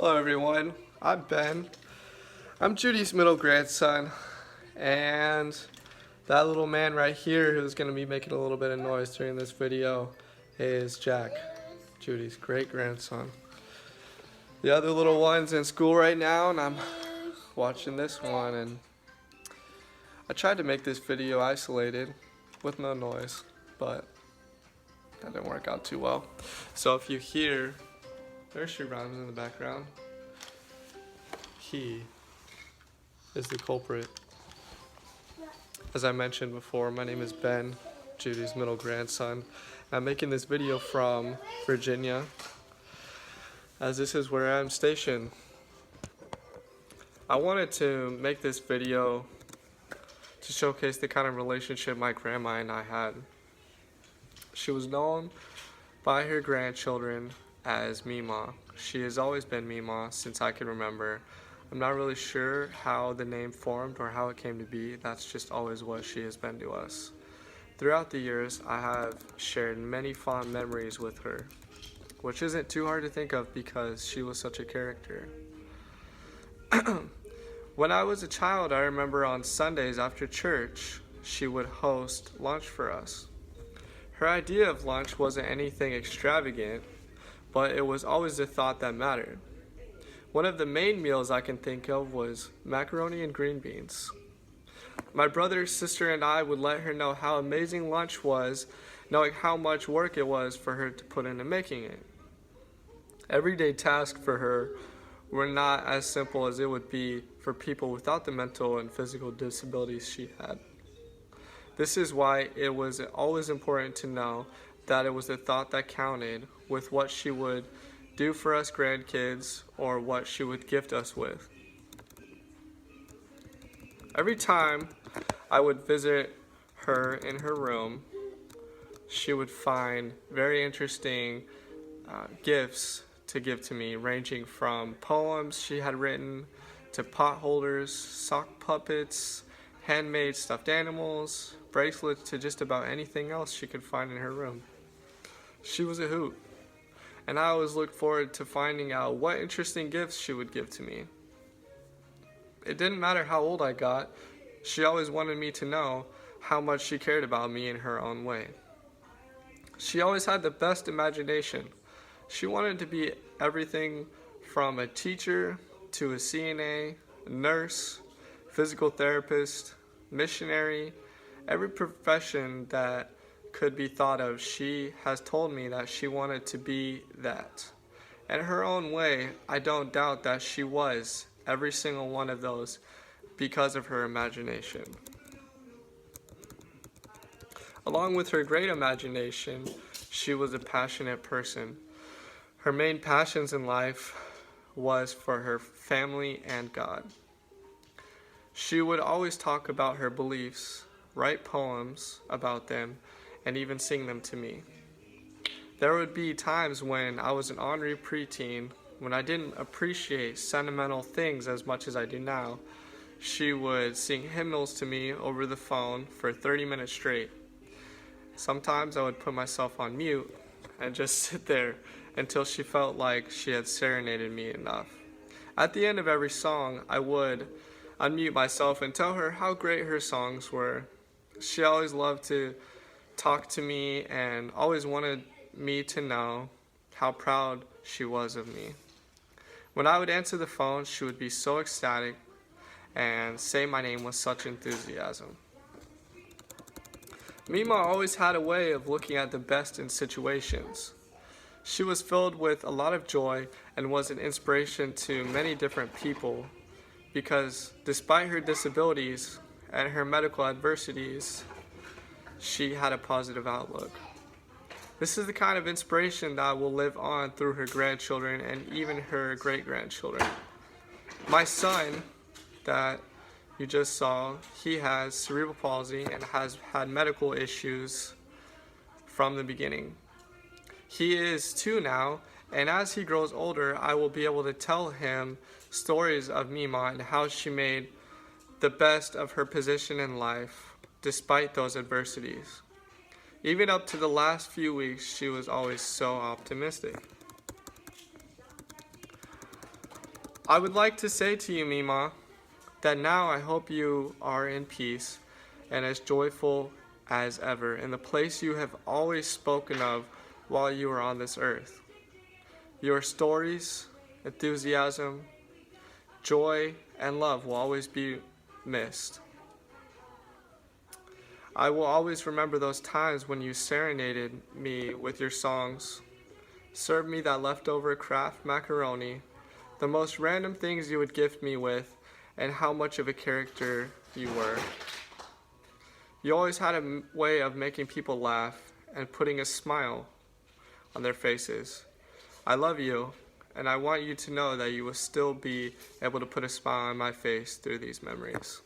Hello everyone, I'm Ben. I'm Judy's middle grandson, and that little man right here who's going to be making a little bit of noise during this video is Jack, Judy's great grandson. The other little one's in school right now, and I'm watching this one, and I tried to make this video isolated with no noise, but that didn't work out too well. So if you hear nursery rhymes in the background, he is the culprit. As I mentioned before, my name is Ben, Judy's middle grandson. I'm making this video from Virginia, as this is where I'm stationed. I wanted to make this video to showcase the kind of relationship my grandma and I had. She was known by her grandchildren as Memaw. She has always been Memaw since I can remember. I'm not really sure how the name formed or how it came to be. That's just always what she has been to us. Throughout the years, I have shared many fond memories with her, which isn't too hard to think of because she was such a character. When I was a child, I remember on Sundays after church, she would host lunch for us. Her idea of lunch wasn't anything extravagant, but it was always the thought that mattered. One of the main meals I can think of was macaroni and green beans. My brother, sister, and I would let her know how amazing lunch was, knowing how much work it was for her to put into making it. Everyday tasks for her were not as simple as it would be for people without the mental and physical disabilities she had. This is why it was always important to know that it was the thought that counted with what she would do for us grandkids or what she would gift us with. Every time I would visit her in her room, she would find very interesting gifts to give to me, ranging from poems she had written to pot holders, sock puppets, handmade stuffed animals, bracelets, to just about anything else she could find in her room. She was a hoot, and I always looked forward to finding out what interesting gifts she would give to me. It didn't matter how old I got, she always wanted me to know how much she cared about me in her own way. She always had the best imagination. She wanted to be everything from a teacher to a CNA, a nurse, physical therapist, missionary, every profession that could be thought of. She has told me that she wanted to be that. In her own way, I don't doubt that she was every single one of those because of her imagination. Along with her great imagination, she was a passionate person. Her main passions in life was for her family and God. She would always talk about her beliefs, write poems about them, and even sing them to me. There would be times when I was an ornery preteen, when I didn't appreciate sentimental things as much as I do now. She would sing hymnals to me over the phone for 30 minutes straight. Sometimes I would put myself on mute and just sit there until she felt like she had serenaded me enough. At the end of every song, I would unmute myself and tell her how great her songs were. She always loved to talk to me and always wanted me to know how proud she was of me. When I would answer the phone, she would be so ecstatic and say my name with such enthusiasm. Memaw always had a way of looking at the best in situations. She was filled with a lot of joy and was an inspiration to many different people because despite her disabilities and her medical adversities, she had a positive outlook. This is the kind of inspiration that will live on through her grandchildren and even her great-grandchildren. My son that you just saw, he has cerebral palsy and has had medical issues from the beginning. He is 2 now, and as he grows older, I will be able to tell him stories of Memaw and how she made the best of her position in life despite those adversities. Even up to the last few weeks, she was always so optimistic. I would like to say to you, Memaw, that now I hope you are in peace and as joyful as ever in the place you have always spoken of while you were on this earth. Your stories, enthusiasm, joy, and love will always be missed. I will always remember those times when you serenaded me with your songs, served me that leftover Kraft macaroni, the most random things you would gift me with, and how much of a character you were. You always had a way of making people laugh and putting a smile on their faces. I love you, and I want you to know that you will still be able to put a smile on my face through these memories.